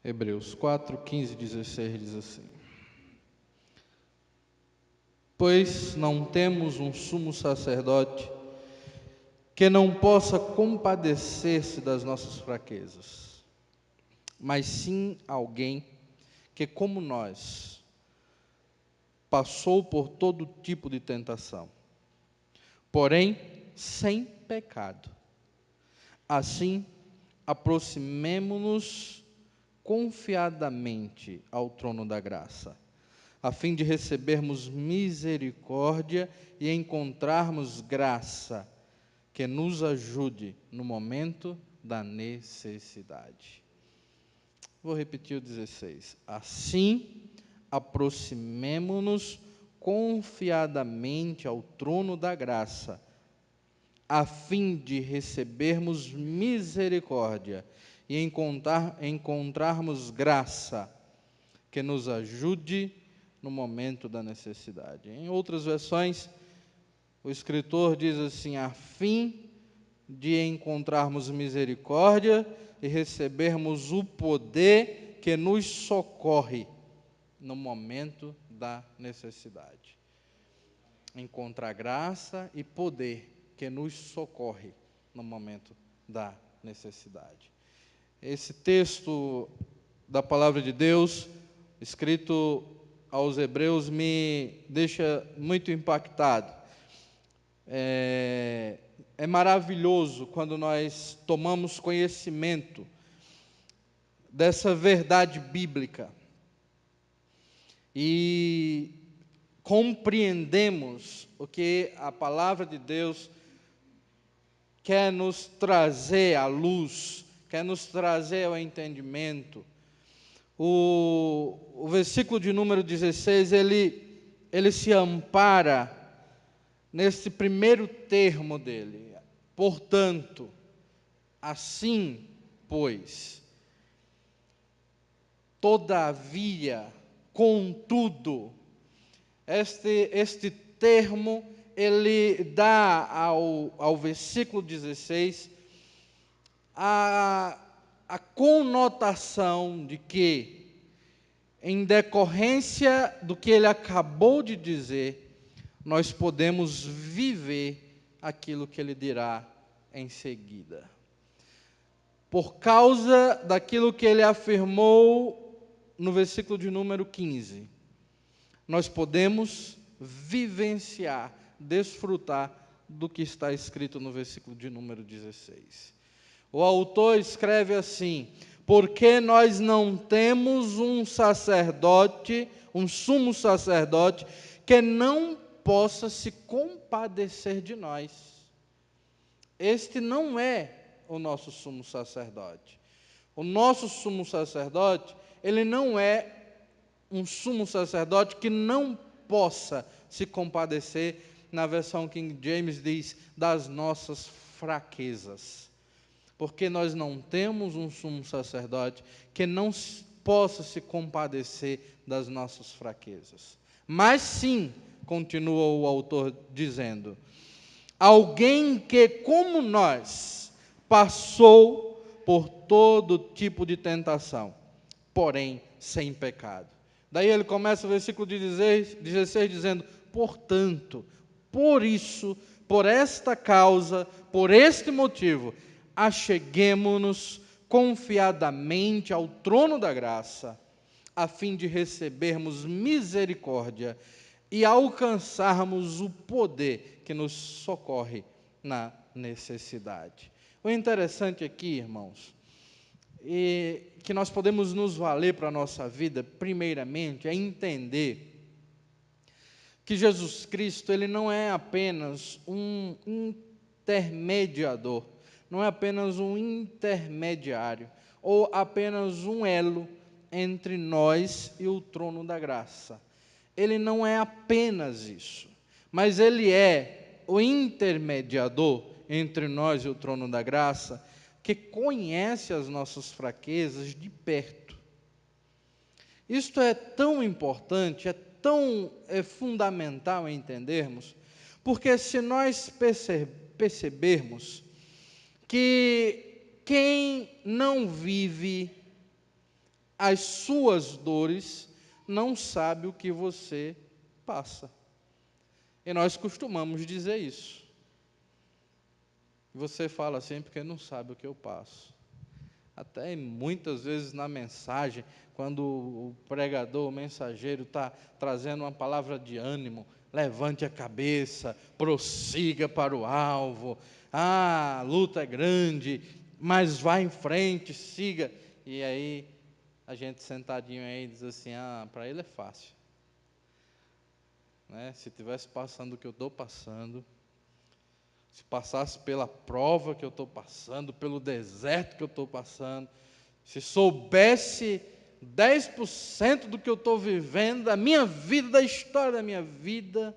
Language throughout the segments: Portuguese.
Hebreus 4, 15, 16 diz assim: Pois não temos um sumo sacerdote que não possa compadecer-se das nossas fraquezas, mas sim alguém que, como nós, passou por todo tipo de tentação, porém sem pecado. Assim, aproximemo-nos confiadamente ao trono da graça, a fim de recebermos misericórdia e encontrarmos graça que nos ajude no momento da necessidade. Vou repetir o 16. Assim, aproximemo-nos confiadamente ao trono da graça, a fim de recebermos misericórdia e encontrarmos graça que nos ajude no momento da necessidade. Em outras versões, o escritor diz assim: a fim de encontrarmos misericórdia e recebermos o poder que nos socorre no momento da necessidade. Encontrar graça e poder que nos socorre no momento da necessidade. Esse texto da palavra de Deus, escrito aos Hebreus, me deixa muito impactado. É maravilhoso quando nós tomamos conhecimento dessa verdade bíblica e compreendemos o que a palavra de Deus quer nos trazer à luz, quer nos trazer ao entendimento. O versículo de número 16, ele se ampara nesse primeiro termo dele. Portanto, assim, pois, todavia, contudo, este termo, ele dá ao versículo 16 a conotação de que, em decorrência do que ele acabou de dizer, nós podemos viver aquilo que ele dirá em seguida. Por causa daquilo que ele afirmou no versículo de número 15, nós podemos vivenciar, desfrutar do que está escrito no versículo de número 16. O autor escreve assim: porque nós não temos um sacerdote, um sumo sacerdote, que não possa se compadecer de nós. Este não é o nosso sumo sacerdote. O nosso sumo sacerdote, ele não é um sumo sacerdote que não possa se compadecer, na versão King James diz, das nossas fraquezas. Porque nós não temos um sumo sacerdote que não possa se compadecer das nossas fraquezas. Mas sim, continua o autor dizendo, alguém que, como nós, passou por todo tipo de tentação, porém sem pecado. Daí ele começa o versículo 16 dizendo, portanto, por isso, por esta causa, por este motivo, acheguemo-nos confiadamente ao trono da graça, a fim de recebermos misericórdia e alcançarmos o poder que nos socorre na necessidade. O interessante aqui, irmãos, e que nós podemos nos valer para a nossa vida, primeiramente, é entender que Jesus Cristo, ele não é apenas um intermediador, não é apenas um intermediário, ou apenas um elo entre nós e o trono da graça. Ele não é apenas isso, mas ele é o intermediador entre nós e o trono da graça, que conhece as nossas fraquezas de perto. Isto é tão importante, é fundamental entendermos, porque se nós percebermos que quem não vive as suas dores, não sabe o que você passa. E nós costumamos dizer isso. Você fala assim porque não sabe o que eu passo. Até muitas vezes na mensagem, quando o pregador, o mensageiro está trazendo uma palavra de ânimo, levante a cabeça, prossiga para o alvo, a luta é grande, mas vá em frente, siga. E aí, a gente sentadinho aí diz assim, para ele é fácil. Né? Se estivesse passando o que eu estou passando, se passasse pela prova que eu estou passando, pelo deserto que eu estou passando, se soubesse 10% do que eu estou vivendo, da minha vida, da história da minha vida,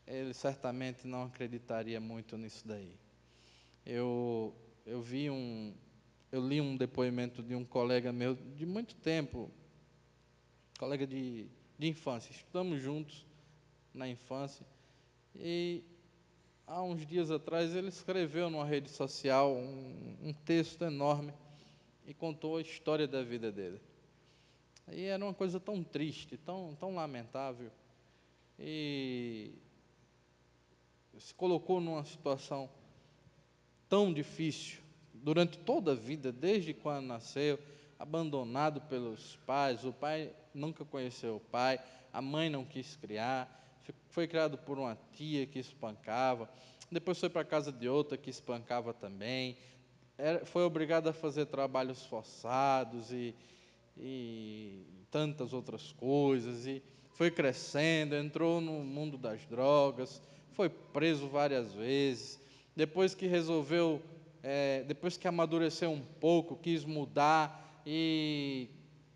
ele certamente não acreditaria muito nisso daí. Eu li um depoimento de um colega meu de muito tempo, colega de infância, estudamos juntos na infância, e há uns dias atrás ele escreveu numa rede social um texto enorme e contou a história da vida dele. E era uma coisa tão triste, tão lamentável, e se colocou numa situação tão difícil, durante toda a vida, desde quando nasceu, abandonado pelos pais, o pai nunca conheceu o pai, a mãe não quis criar, foi criado por uma tia que espancava, depois foi para a casa de outra que espancava também, foi obrigado a fazer trabalhos forçados e tantas outras coisas, e foi crescendo, entrou no mundo das drogas, foi preso várias vezes, depois que resolveu, depois que amadureceu um pouco, quis mudar, e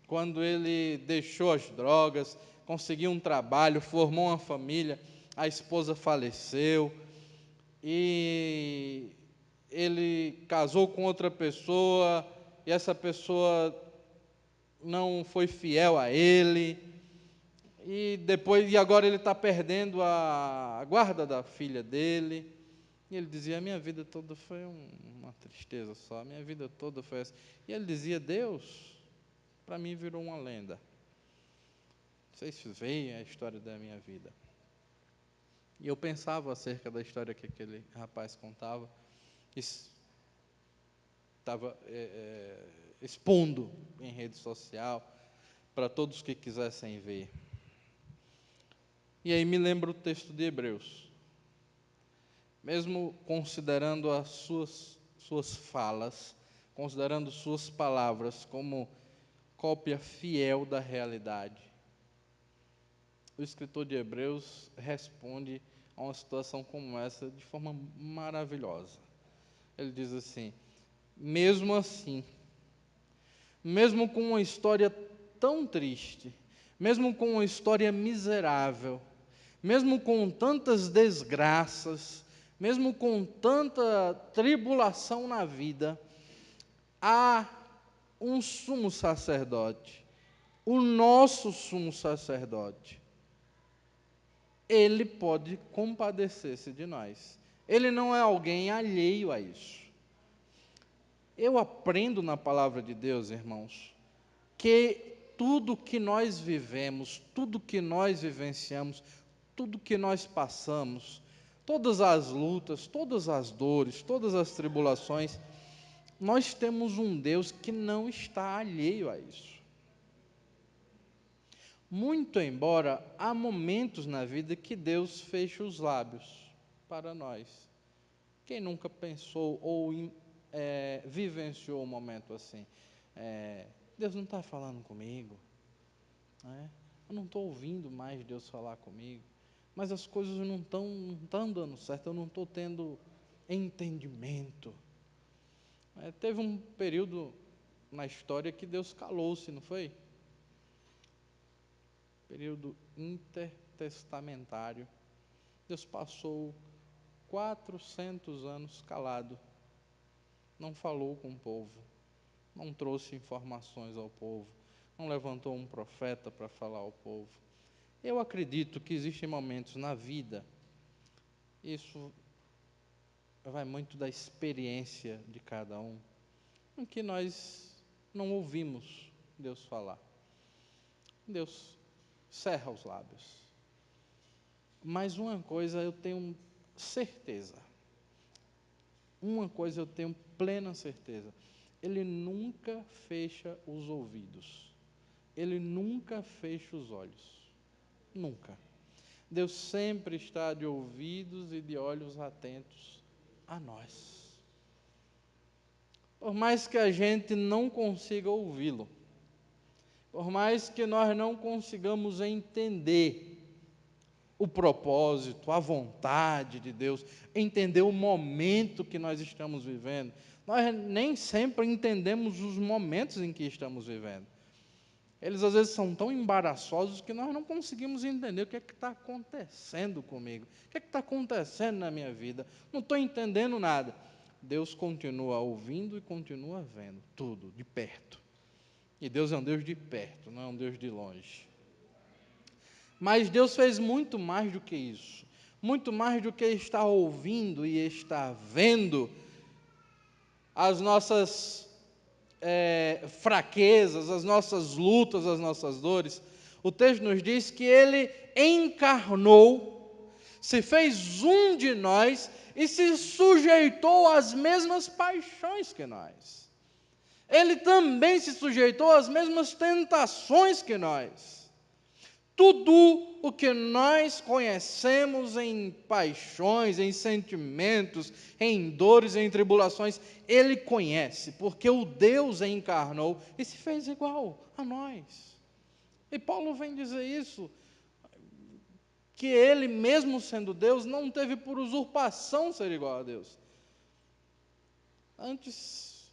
quando ele deixou as drogas, conseguiu um trabalho, formou uma família, a esposa faleceu, e ele casou com outra pessoa, e essa pessoa não foi fiel a ele, e agora ele está perdendo a guarda da filha dele. E ele dizia, a minha vida toda foi uma tristeza só, a minha vida toda foi essa. E ele dizia, Deus, para mim virou uma lenda. Vocês veem a história da minha vida. E eu pensava acerca da história que aquele rapaz contava, estava expondo em rede social, para todos que quisessem ver. E aí me lembra o texto de Hebreus. Mesmo considerando as suas falas, considerando suas palavras como cópia fiel da realidade, o escritor de Hebreus responde a uma situação como essa de forma maravilhosa. Ele diz assim, mesmo assim, mesmo com uma história tão triste, mesmo com uma história miserável, mesmo com tantas desgraças, mesmo com tanta tribulação na vida, há um sumo sacerdote, o nosso sumo sacerdote. Ele pode compadecer-se de nós. Ele não é alguém alheio a isso. Eu aprendo na palavra de Deus, irmãos, que tudo que nós vivemos, tudo que nós vivenciamos, tudo que nós passamos, todas as lutas, todas as dores, todas as tribulações, nós temos um Deus que não está alheio a isso. Muito embora há momentos na vida que Deus fecha os lábios para nós. Quem nunca pensou ou vivenciou um momento assim? Deus não está falando comigo, né? Eu não estou ouvindo mais Deus falar comigo, mas as coisas não estão dando certo, eu não estou tendo entendimento. Teve um período na história que Deus calou-se, não foi? Período intertestamentário. Deus passou 400 anos calado, não falou com o povo, não trouxe informações ao povo, não levantou um profeta para falar ao povo. Eu acredito que existem momentos na vida, isso vai muito da experiência de cada um, em que nós não ouvimos Deus falar. Deus cerra os lábios. Mas uma coisa eu tenho certeza, uma coisa eu tenho plena certeza, Ele nunca fecha os ouvidos, Ele nunca fecha os olhos, nunca. Deus sempre está de ouvidos e de olhos atentos a nós. Por mais que a gente não consiga ouvi-lo, por mais que nós não consigamos entender o propósito, a vontade de Deus, entender o momento que nós estamos vivendo, nós nem sempre entendemos os momentos em que estamos vivendo. Eles às vezes são tão embaraçosos que nós não conseguimos entender o que é que está acontecendo comigo, o que é que está acontecendo na minha vida, não estou entendendo nada. Deus continua ouvindo e continua vendo tudo de perto. E Deus é um Deus de perto, não é um Deus de longe. Mas Deus fez muito mais do que isso, muito mais do que estar ouvindo e estar vendo as nossas fraquezas, as nossas lutas, as nossas dores. O texto nos diz que Ele encarnou, se fez um de nós e se sujeitou às mesmas paixões que nós. Ele também se sujeitou às mesmas tentações que nós. Tudo o que nós conhecemos em paixões, em sentimentos, em dores, em tribulações, Ele conhece, porque o Deus encarnou e se fez igual a nós. E Paulo vem dizer isso, que Ele, mesmo sendo Deus, não teve por usurpação ser igual a Deus. Antes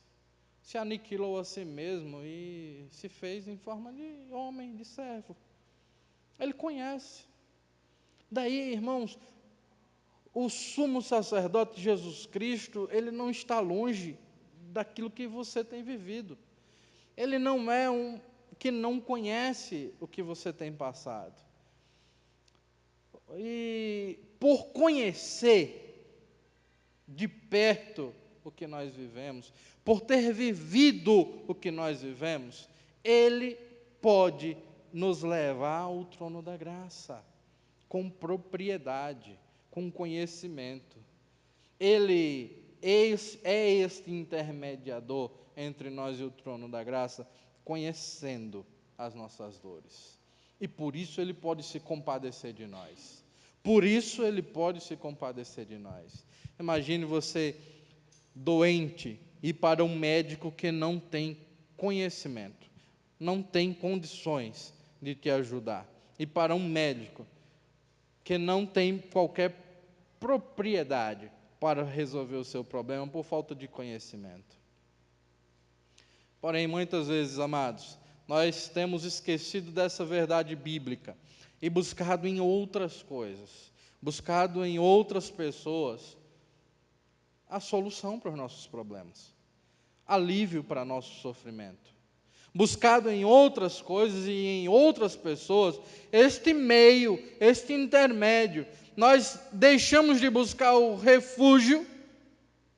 se aniquilou a si mesmo e se fez em forma de homem, de servo. Ele conhece. Daí, irmãos, o sumo sacerdote Jesus Cristo, ele não está longe daquilo que você tem vivido. Ele não é um que não conhece o que você tem passado. E por conhecer de perto o que nós vivemos, por ter vivido o que nós vivemos, Ele pode nos levar ao trono da graça, com propriedade, com conhecimento. Ele é este intermediador entre nós e o trono da graça, conhecendo as nossas dores. E por isso Ele pode se compadecer de nós. Por isso Ele pode se compadecer de nós. Imagine você doente ir para um médico que não tem conhecimento, não tem condições de te ajudar. E para um médico que não tem qualquer propriedade para resolver o seu problema por falta de conhecimento. Porém, muitas vezes, amados, nós temos esquecido dessa verdade bíblica e buscado em outras coisas, buscado em outras pessoas a solução para os nossos problemas, alívio para nosso sofrimento. Buscado em outras coisas e em outras pessoas, este meio, este intermédio, nós deixamos de buscar o refúgio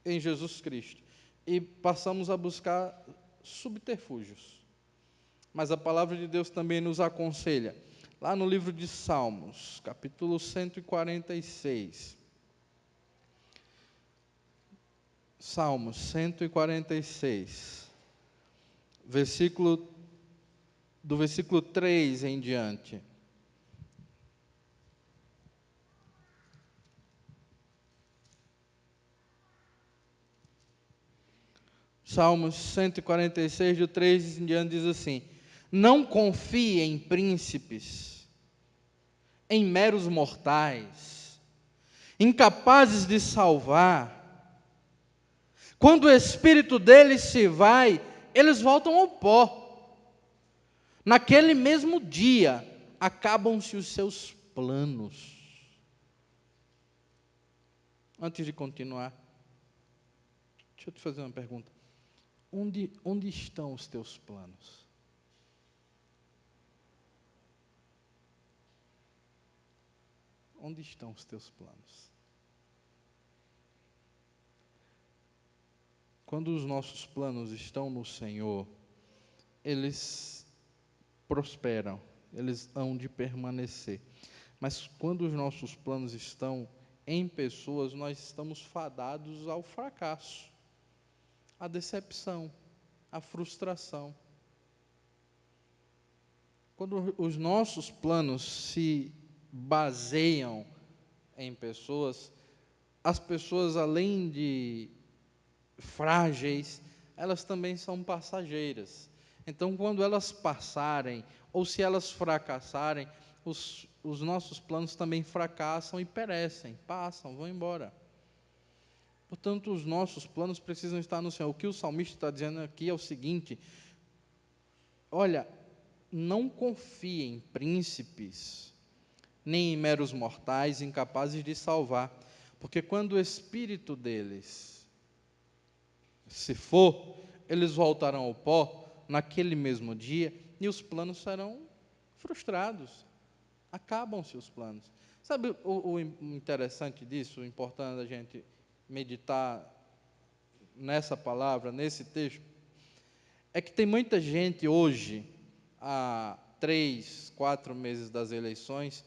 em Jesus Cristo e passamos a buscar subterfúgios. Mas a palavra de Deus também nos aconselha, lá no livro de Salmos, capítulo 146. Salmos 146. Do versículo 3 em diante. Salmos 146, do 3 em diante, diz assim: não confie em príncipes, em meros mortais, incapazes de salvar. Quando o espírito deles se vai, eles voltam ao pó. Naquele mesmo dia, acabam-se os seus planos. Antes de continuar, deixa eu te fazer uma pergunta. Onde estão os teus planos? Onde estão os teus planos? Quando os nossos planos estão no Senhor, eles prosperam, eles hão de permanecer. Mas quando os nossos planos estão em pessoas, nós estamos fadados ao fracasso, à decepção, à frustração. Quando os nossos planos se baseiam em pessoas, as pessoas, além de frágeis, elas também são passageiras. Então, quando elas passarem, ou se elas fracassarem, os nossos planos também fracassam e perecem, passam, vão embora. Portanto, os nossos planos precisam estar no Senhor. O que o salmista está dizendo aqui é o seguinte: olha, não confie em príncipes, nem em meros mortais incapazes de salvar, porque quando o espírito deles se for, eles voltarão ao pó naquele mesmo dia e os planos serão frustrados, acabam-se os planos. Sabe o interessante disso, o importante da gente meditar nessa palavra, nesse texto? É que tem muita gente hoje, há 3, 4 meses das eleições,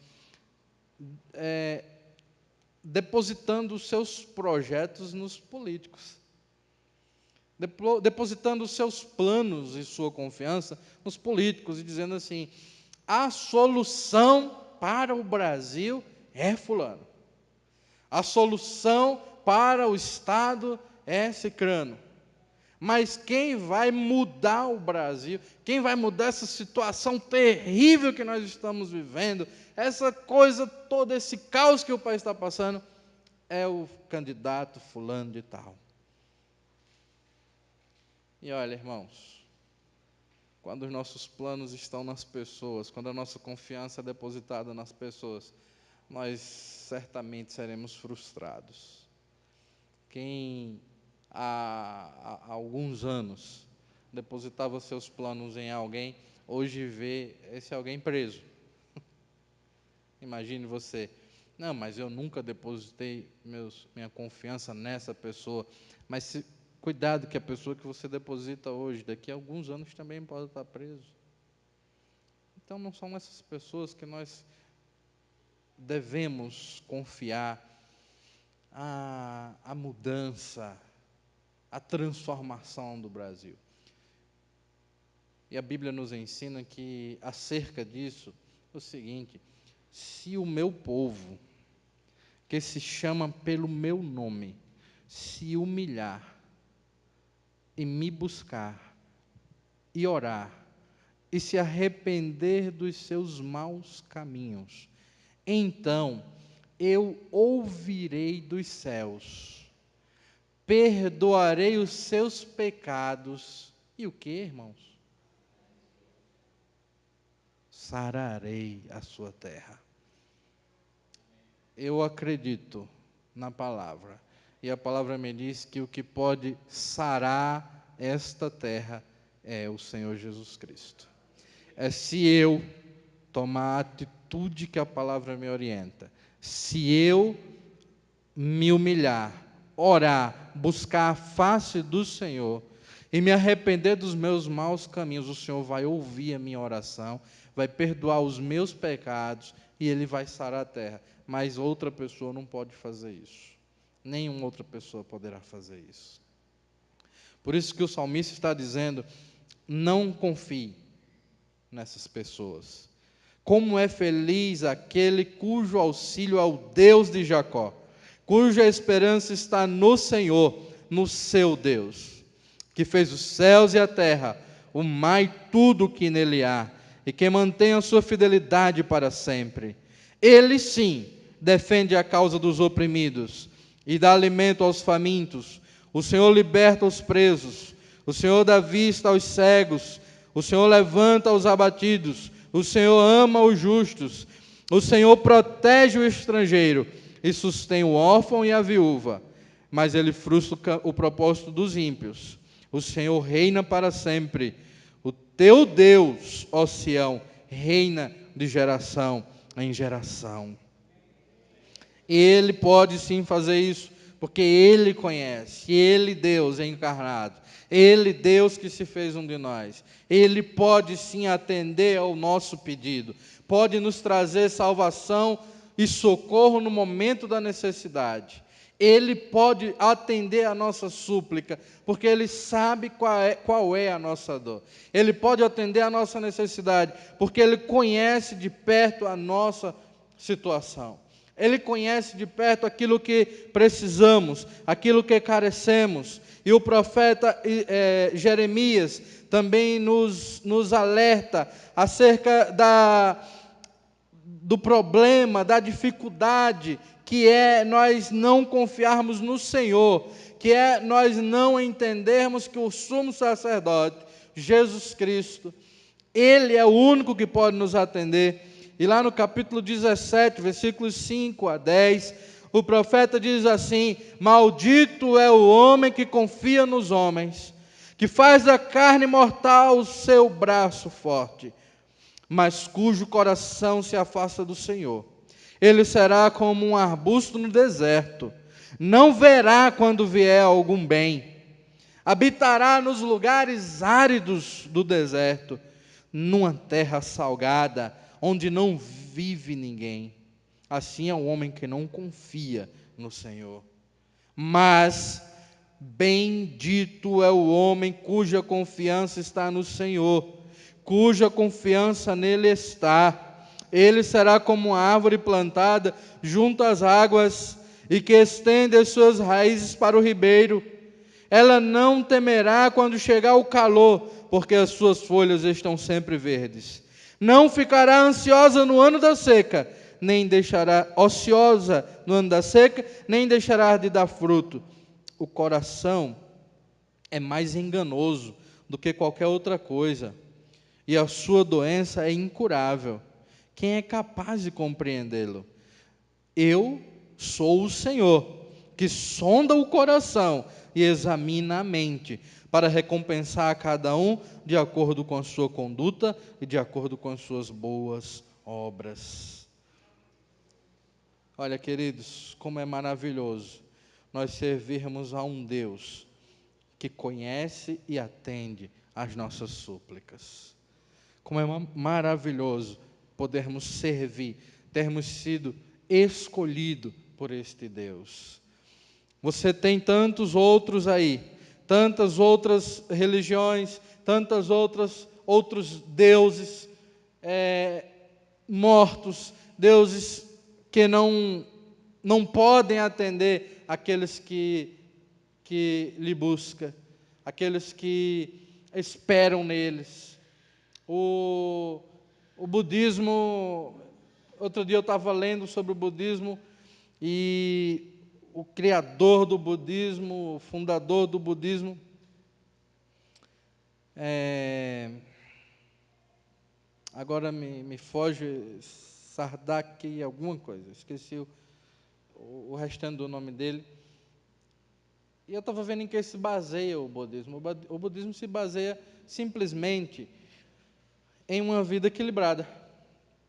depositando os seus projetos nos políticos, depositando os seus planos e sua confiança nos políticos e dizendo assim: a solução para o Brasil é fulano, a solução para o Estado é cicrano. Mas quem vai mudar o Brasil, quem vai mudar essa situação terrível que nós estamos vivendo, essa coisa toda, esse caos que o país está passando, é o candidato fulano de tal. E olha, irmãos, quando os nossos planos estão nas pessoas, quando a nossa confiança é depositada nas pessoas, nós certamente seremos frustrados. Quem há alguns anos depositava seus planos em alguém, hoje vê esse alguém preso. Imagine você: não, mas eu nunca depositei minha confiança nessa pessoa. Mas cuidado, que a pessoa que você deposita hoje, daqui a alguns anos também pode estar preso. Então não são essas pessoas que nós devemos confiar a mudança, a transformação do Brasil. E a Bíblia nos ensina que, acerca disso, o seguinte: se o meu povo, que se chama pelo meu nome, se humilhar e me buscar, e orar, e se arrepender dos seus maus caminhos, então eu ouvirei dos céus, perdoarei os seus pecados, e o que, irmãos? Sararei a sua terra. Eu acredito na palavra, e a palavra me diz que o que pode sarar esta terra é o Senhor Jesus Cristo. É se eu tomar a atitude que a palavra me orienta, se eu me humilhar, orar, buscar a face do Senhor e me arrepender dos meus maus caminhos, o Senhor vai ouvir a minha oração, vai perdoar os meus pecados e Ele vai sarar a terra. Mas outra pessoa não pode fazer isso. Nenhuma outra pessoa poderá fazer isso. Por isso que o salmista está dizendo: não confie nessas pessoas. Como é feliz aquele cujo auxílio é o Deus de Jacó, cuja esperança está no Senhor, no seu Deus, que fez os céus e a terra, o mar e tudo o que nele há, e que mantém a sua fidelidade para sempre. Ele sim defende a causa dos oprimidos e dá alimento aos famintos. O Senhor liberta os presos, o Senhor dá vista aos cegos, o Senhor levanta os abatidos, o Senhor ama os justos, o Senhor protege o estrangeiro e sustém o órfão e a viúva, mas Ele frustra o propósito dos ímpios. O Senhor reina para sempre. O teu Deus, ó Sião, reina de geração em geração. Ele pode sim fazer isso, porque Ele conhece, Ele, Deus, é encarnado. Ele, Deus que se fez um de nós, Ele pode sim atender ao nosso pedido, pode nos trazer salvação e socorro no momento da necessidade. Ele pode atender a nossa súplica, porque Ele sabe qual é a nossa dor. Ele pode atender a nossa necessidade, porque Ele conhece de perto a nossa situação. Ele conhece de perto aquilo que precisamos, aquilo que carecemos. E o profeta Jeremias também nos alerta acerca do problema, da dificuldade que é nós não confiarmos no Senhor, que é nós não entendermos que o sumo sacerdote, Jesus Cristo, Ele é o único que pode nos atender. E lá no capítulo 17, versículos 5 a 10, o profeta diz assim: maldito é o homem que confia nos homens, que faz da carne mortal o seu braço forte, mas cujo coração se afasta do Senhor. Ele será como um arbusto no deserto, não verá quando vier algum bem, habitará nos lugares áridos do deserto, numa terra salgada, onde não vive ninguém. Assim é o homem que não confia no Senhor. Mas bendito é o homem cuja confiança está no Senhor, cuja confiança nele está. Ele será como uma árvore plantada junto às águas e que estende as suas raízes para o ribeiro. Ela não temerá quando chegar o calor, porque as suas folhas estão sempre verdes. Não ficará ansiosa no ano da seca, nem deixará ociosa no ano da seca, nem deixará de dar fruto. O coração é mais enganoso do que qualquer outra coisa, e a sua doença é incurável. Quem é capaz de compreendê-lo? Eu sou o Senhor, que sonda o coração e examina a mente, para recompensar a cada um de acordo com a sua conduta e de acordo com as suas boas obras. Olha, queridos, como é maravilhoso nós servirmos a um Deus que conhece e atende às nossas súplicas. Como é maravilhoso podermos servir, termos sido escolhidos por este Deus. Você tem tantos outros aí, tantas outras religiões, outros deuses mortos, deuses que não podem atender aqueles que lhe buscam, aqueles que esperam neles. O budismo, outro dia eu estava lendo sobre o budismo, e o criador do budismo, o fundador do budismo, agora me foge, Sardak alguma coisa, esqueci o restante do nome dele. E eu estava vendo em que se baseia o budismo. O budismo se baseia simplesmente em uma vida equilibrada.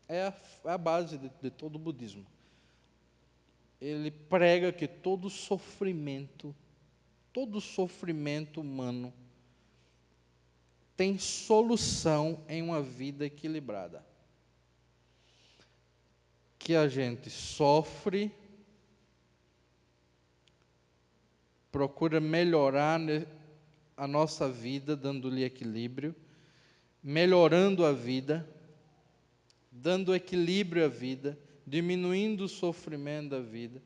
É a base de todo o budismo. Ele prega que todo sofrimento humano tem solução em uma vida equilibrada. Que a gente sofre, procura melhorar a nossa vida, dando-lhe equilíbrio, melhorando a vida, dando equilíbrio à vida, diminuindo o sofrimento da vida,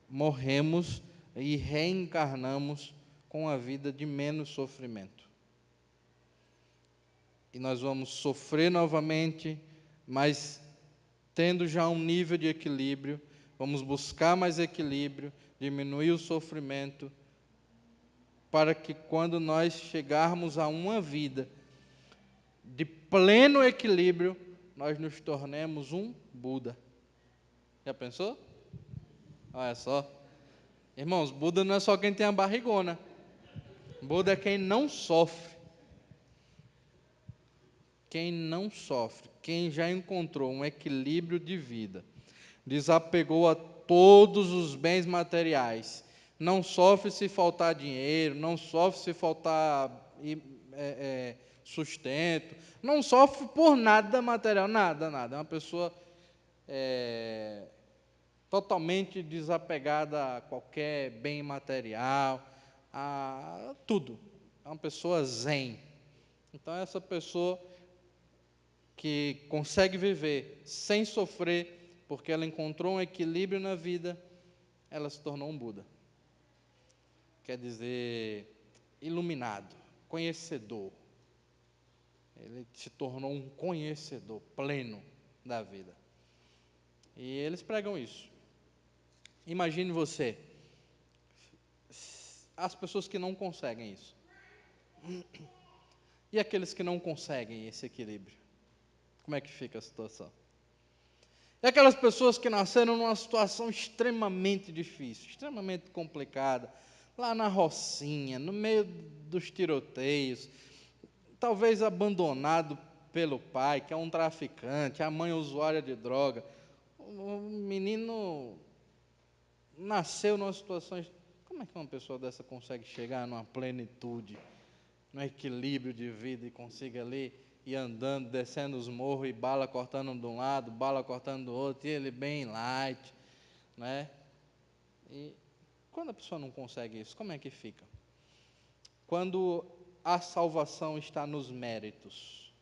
morremos e reencarnamos com a vida de menos sofrimento. E nós vamos sofrer novamente, mas tendo já um nível de equilíbrio, vamos buscar mais equilíbrio, diminuir o sofrimento, para que quando nós chegarmos a uma vida de pleno equilíbrio, nós nos tornemos um Buda. Já pensou? Olha só. Irmãos, Buda não é só quem tem a barrigona. Buda é quem não sofre. Quem não sofre, quem já encontrou um equilíbrio de vida, desapegou a todos os bens materiais, não sofre se faltar dinheiro, não sofre se faltar sustento, não sofre por nada material, nada. É uma pessoa totalmente desapegada a qualquer bem material, a tudo. É uma pessoa zen. Então, essa pessoa que consegue viver sem sofrer, porque ela encontrou um equilíbrio na vida, ela se tornou um Buda. Quer dizer, iluminado, conhecedor. Ele se tornou um conhecedor pleno da vida. E eles pregam isso. Imagine você, as pessoas que não conseguem isso. E aqueles que não conseguem esse equilíbrio? Como é que fica a situação? E aquelas pessoas que nasceram numa situação extremamente difícil, extremamente complicada, lá na rocinha, no meio dos tiroteios, talvez abandonado pelo pai, que é um traficante, a mãe usuária de droga. O menino nasceu numa situação... Como é que uma pessoa dessa consegue chegar numa plenitude, num equilíbrio de vida e consiga ali ir andando, descendo os morros e bala cortando de um lado, bala cortando do outro, e ele bem light, né? E quando a pessoa não consegue isso, como é que fica? Quando a salvação está nos méritos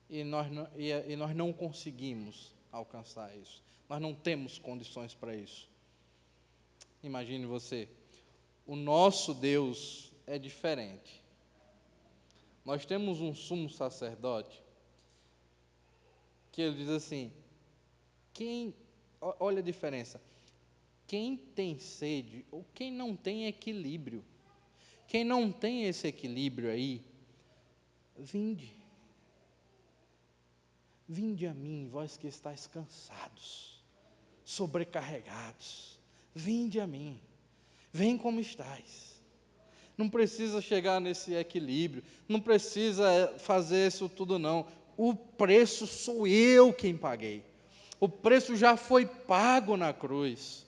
e nós não conseguimos alcançar isso, nós não temos condições para isso. Imagine você, o nosso Deus é diferente. Nós temos um sumo sacerdote que ele diz assim, olha a diferença, quem tem sede ou quem não tem equilíbrio, quem não tem esse equilíbrio aí, vinde a mim, vós que estáis cansados, sobrecarregados, vinde a mim, vem como estáis. Não precisa chegar nesse equilíbrio, não precisa fazer isso tudo não. O preço sou eu quem paguei. O preço já foi pago na cruz.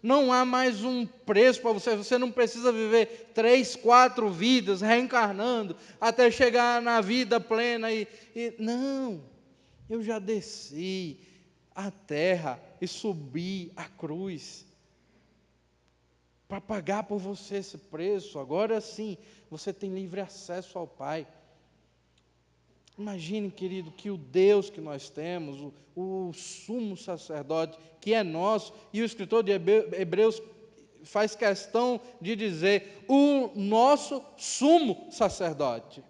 Não há mais um preço para você. Você não precisa viver 3, 4 vidas reencarnando até chegar na vida plena. Não, eu já desci a terra e subi a cruz para pagar por você esse preço. Agora sim, você tem livre acesso ao Pai. Imagine, querido, que o Deus que nós temos, o sumo sacerdote, que é nosso, e o escritor de Hebreus faz questão de dizer, o nosso sumo sacerdote,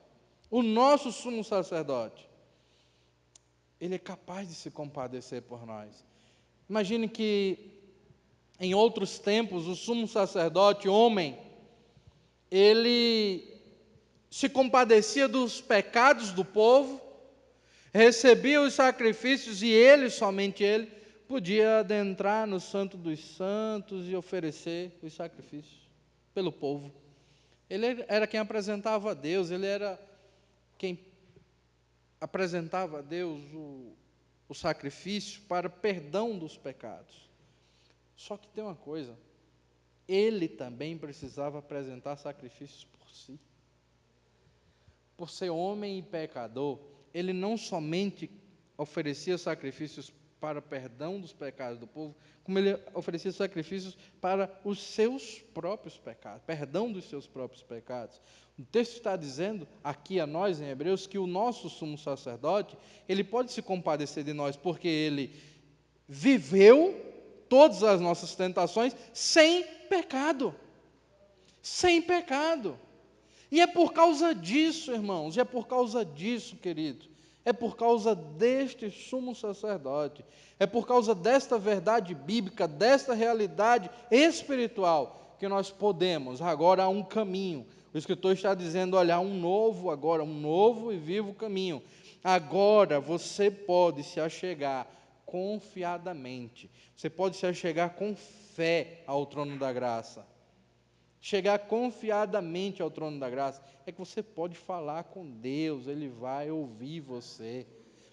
ele é capaz de se compadecer por nós. Imagine que em outros tempos, o sumo sacerdote, homem, ele se compadecia dos pecados do povo, recebia os sacrifícios e ele, somente ele, podia adentrar no Santo dos Santos e oferecer os sacrifícios pelo povo. Ele era quem apresentava a Deus, ele era quem apresentava a Deus o sacrifício para perdão dos pecados. Só que tem uma coisa, ele também precisava apresentar sacrifícios por si. Por ser homem e pecador, ele não somente oferecia sacrifícios para perdão dos pecados do povo, como ele oferecia sacrifícios para os seus próprios pecados, perdão dos seus próprios pecados. O texto está dizendo aqui a nós, em Hebreus, que o nosso sumo sacerdote, ele pode se compadecer de nós, porque ele viveu todas as nossas tentações sem pecado. Sem pecado. E é por causa disso, irmãos, é por causa disso, querido, é por causa deste sumo sacerdote, é por causa desta verdade bíblica, desta realidade espiritual, que nós podemos, agora há um caminho. O escritor está dizendo, olha, há um novo e vivo caminho. Agora você pode se achegar confiadamente, você pode se achegar com fé ao trono da graça. Chegar confiadamente ao trono da graça, é que você pode falar com Deus, Ele vai ouvir você.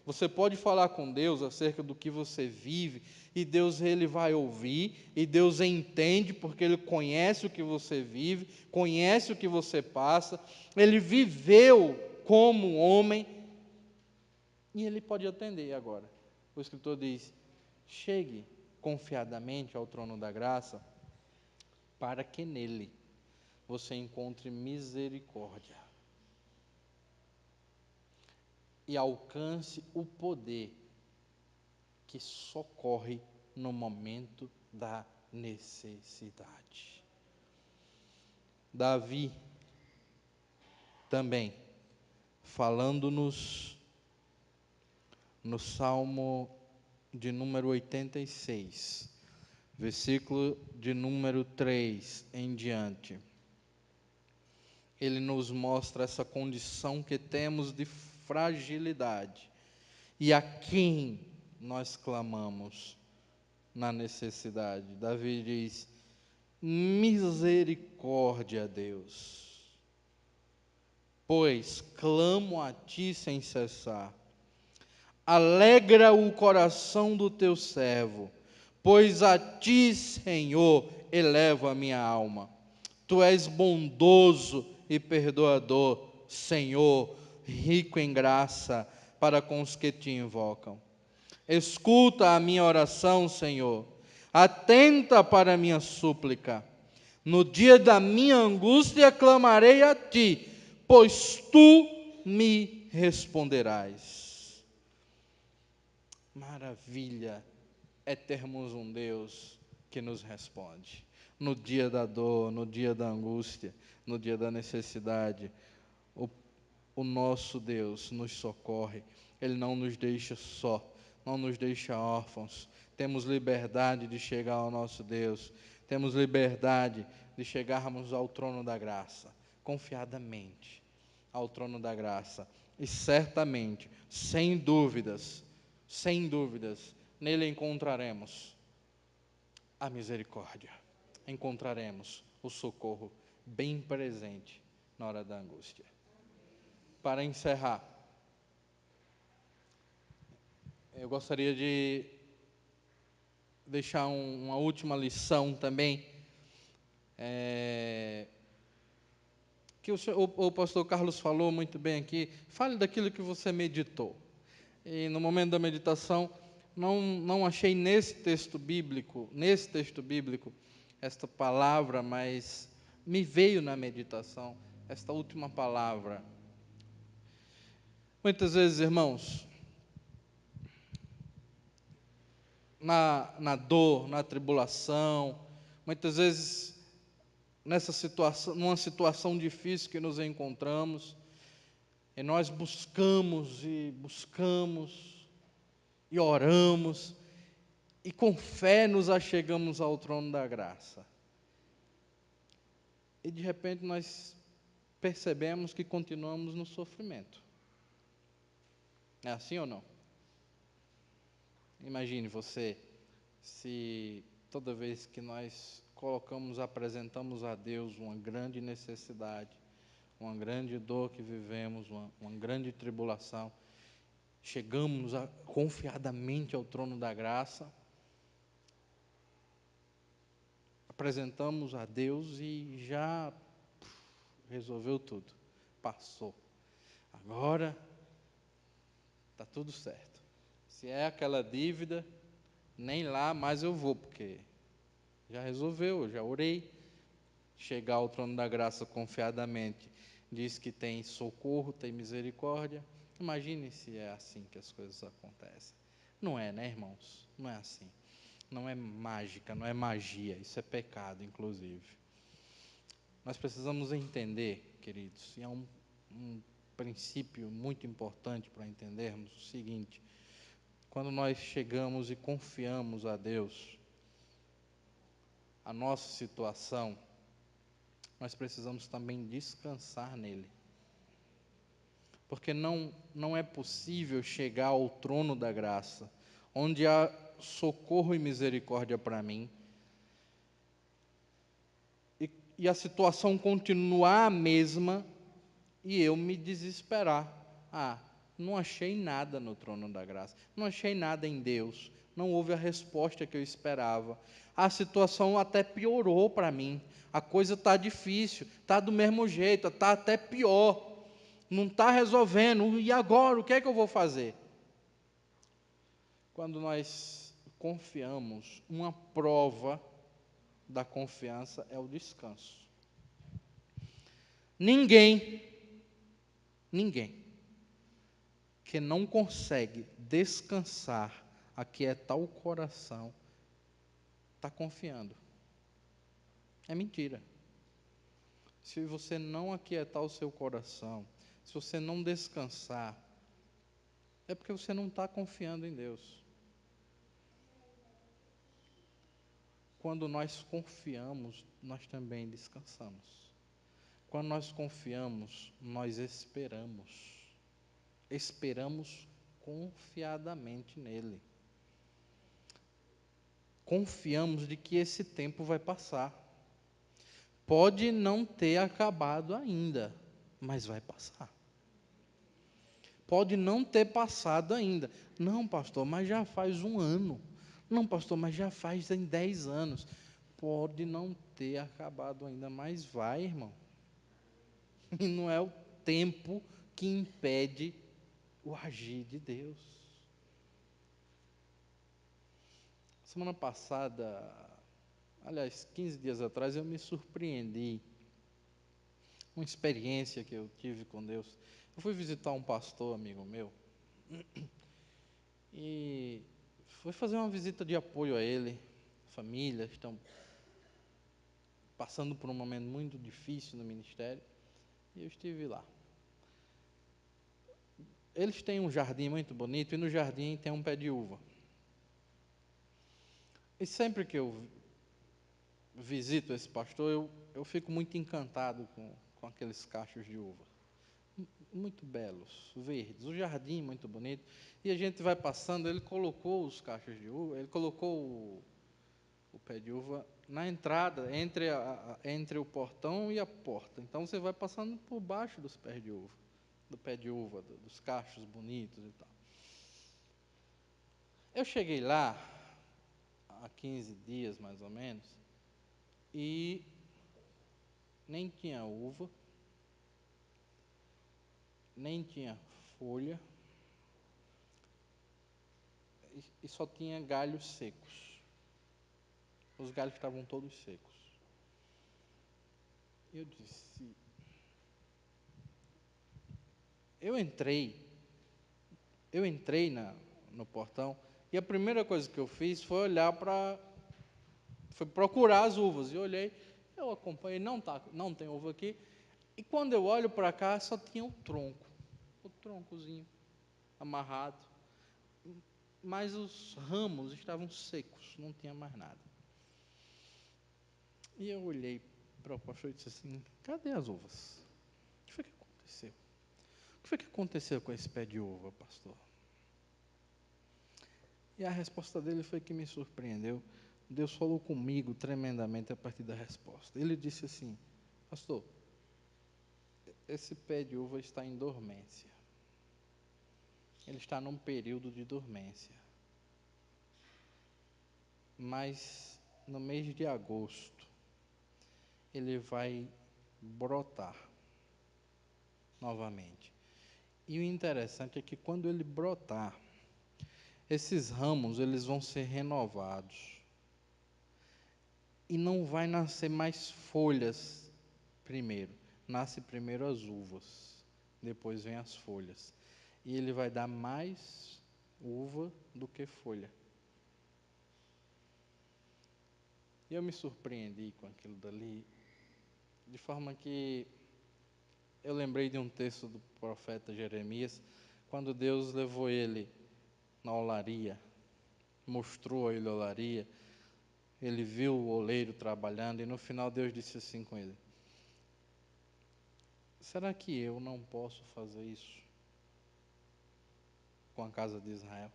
Você pode falar com Deus acerca do que você vive, e Deus ele vai ouvir, e Deus entende, porque Ele conhece o que você vive, conhece o que você passa, Ele viveu como homem, e Ele pode atender agora. O escritor diz: chegue confiadamente ao trono da graça, para que nele você encontre misericórdia e alcance o poder que socorre no momento da necessidade. Davi também, falando-nos no Salmo de número 86, versículo de número 3 em diante, ele nos mostra essa condição que temos de fragilidade e a quem nós clamamos na necessidade. Davi diz: misericórdia, Deus, pois clamo a ti sem cessar. Alegra o coração do teu servo, pois a ti, Senhor, elevo a minha alma. Tu és bondoso e perdoador, Senhor, rico em graça para com os que te invocam. Escuta a minha oração, Senhor, atenta para a minha súplica. No dia da minha angústia clamarei a ti, pois tu me responderás. Maravilha é termos um Deus que nos responde. No dia da dor, no dia da angústia, no dia da necessidade, o nosso Deus nos socorre. Ele não nos deixa só, não nos deixa órfãos. Temos liberdade de chegar ao nosso Deus. Temos liberdade de chegarmos ao trono da graça, confiadamente ao trono da graça. E certamente, sem dúvidas, nele encontraremos a misericórdia. Encontraremos o socorro bem presente na hora da angústia. Para encerrar, eu gostaria de deixar uma última lição também, que o pastor Carlos falou muito bem aqui. Fale daquilo que você meditou. E no momento da meditação, não achei nesse texto bíblico, esta palavra, mas me veio na meditação esta última palavra. Muitas vezes, irmãos, na dor, na tribulação, muitas vezes numa situação difícil que nos encontramos, e nós buscamos e oramos, e com fé nos achegamos ao trono da graça. E de repente nós percebemos que continuamos no sofrimento. É assim ou não? Imagine você, se toda vez que nós apresentamos a Deus uma grande necessidade, uma grande dor que vivemos, uma grande tribulação, chegamos confiadamente ao trono da graça, apresentamos a Deus e já resolveu tudo, passou. Agora está tudo certo. Se é aquela dívida, nem lá mais eu vou, porque já resolveu, eu já orei. Chegar ao trono da graça confiadamente, diz que tem socorro, tem misericórdia. Imagine se é assim que as coisas acontecem. Não é, né, irmãos? Não é assim. Não é mágica, não é magia, isso é pecado, inclusive. Nós precisamos entender, queridos, e é um princípio muito importante para entendermos o seguinte: quando nós chegamos e confiamos a Deus, a nossa situação, nós precisamos também descansar nele. Porque não é possível chegar ao trono da graça, onde há socorro e misericórdia para mim, e a situação continuar a mesma, e eu me desesperar. Não achei nada no trono da graça. Não achei nada em Deus. Não houve a resposta que eu esperava. A situação até piorou para mim. A coisa está difícil, está do mesmo jeito, está até pior. Não está resolvendo. E agora, o que é que eu vou fazer? Quando nós confiamos, uma prova da confiança é o descanso. Ninguém que não consegue descansar, aquietar o coração, está confiando. É mentira. Se você não aquietar o seu coração, se você não descansar, é porque você não está confiando em Deus. Quando nós confiamos, nós também descansamos. Quando nós confiamos, nós esperamos. Esperamos confiadamente nele. Confiamos de que esse tempo vai passar. Pode não ter acabado ainda, mas vai passar. Pode não ter passado ainda. Não, pastor, mas já faz 1 ano. Não, pastor, mas já faz 10 anos. Pode não ter acabado ainda, mas vai, irmão. E não é o tempo que impede o agir de Deus. Semana passada, aliás, 15 dias atrás, eu me surpreendi. Uma experiência que eu tive com Deus. Eu fui visitar um pastor amigo meu e fui fazer uma visita de apoio a ele. Família, estão passando por um momento muito difícil no ministério, e eu estive lá. Eles têm um jardim muito bonito, e no jardim tem um pé de uva. E sempre que eu visito esse pastor, eu fico muito encantado com aqueles cachos de uva. Muito belos, verdes, o jardim muito bonito. E a gente vai passando, ele colocou os cachos de uva, ele colocou o pé de uva na entrada, entre o portão e a porta. Então você vai passando por baixo dos pés de uva, do pé de uva, dos cachos bonitos e tal. Eu cheguei lá há 15 dias mais ou menos e nem tinha uva, nem tinha folha e só tinha galhos secos. Os galhos estavam todos secos. Eu disse, eu entrei no portão e a primeira coisa que eu fiz foi foi procurar as uvas. E olhei, eu acompanhei, não tem uva aqui. E quando eu olho para cá, só tinha o troncozinho amarrado. Mas os ramos estavam secos, não tinha mais nada. E eu olhei para o pastor e disse assim, cadê as uvas? O que foi que aconteceu? O que foi que aconteceu com esse pé de uva, pastor? E a resposta dele foi que me surpreendeu. Deus falou comigo tremendamente a partir da resposta. Ele disse assim, pastor, esse pé de uva está em dormência. Ele está num período de dormência. Mas no mês de agosto, ele vai brotar novamente. E o interessante é que quando ele brotar, esses ramos eles vão ser renovados. E não vai nascer mais folhas primeiro. Nasce primeiro as uvas, depois vem as folhas. E ele vai dar mais uva do que folha. E eu me surpreendi com aquilo dali, de forma que eu lembrei de um texto do profeta Jeremias, quando Deus levou ele na olaria, mostrou a ele a olaria, ele viu o oleiro trabalhando, e no final Deus disse assim com ele, será que eu não posso fazer isso com a casa de Israel?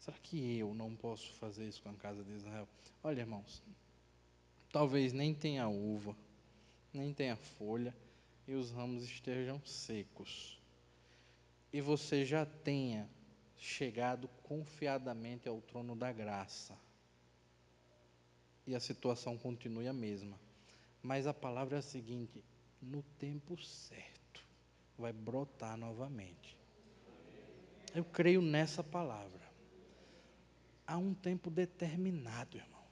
Será que eu não posso fazer isso com a casa de Israel? Olha, irmãos, talvez nem tenha uva, nem tenha folha, e os ramos estejam secos, e você já tenha chegado confiadamente ao trono da graça, e a situação continue a mesma, mas a palavra é a seguinte: no tempo certo vai brotar novamente. Eu creio nessa palavra. Há um tempo determinado, irmão,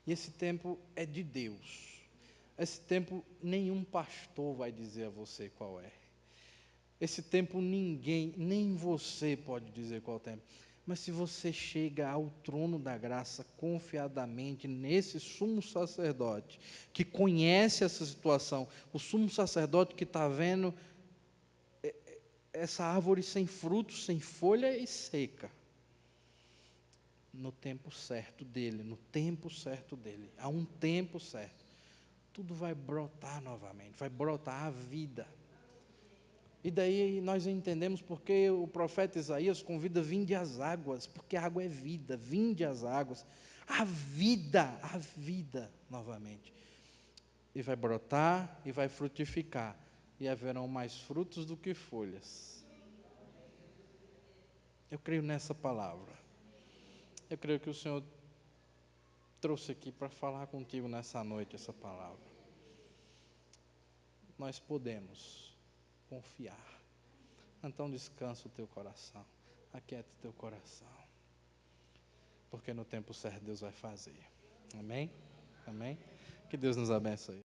e esse tempo é de Deus. Esse tempo nenhum pastor vai dizer a você qual é. Esse tempo ninguém, nem você pode dizer qual é o tempo. Mas se você chega ao trono da graça confiadamente nesse sumo sacerdote, que conhece essa situação, o sumo sacerdote que está vendo essa árvore sem frutos, sem folha e seca, no tempo certo dele, há um tempo certo, tudo vai brotar novamente, vai brotar a vida. E daí nós entendemos porque o profeta Isaías convida: vinde às águas, porque a água é vida, vinde às águas, a vida novamente. E vai brotar e vai frutificar, e haverão mais frutos do que folhas. Eu creio nessa palavra. Eu creio que o Senhor trouxe aqui para falar contigo nessa noite essa palavra. Nós podemos confiar. Então descansa o teu coração, aquieta o teu coração, porque no tempo certo Deus vai fazer. Amém? Amém? Que Deus nos abençoe.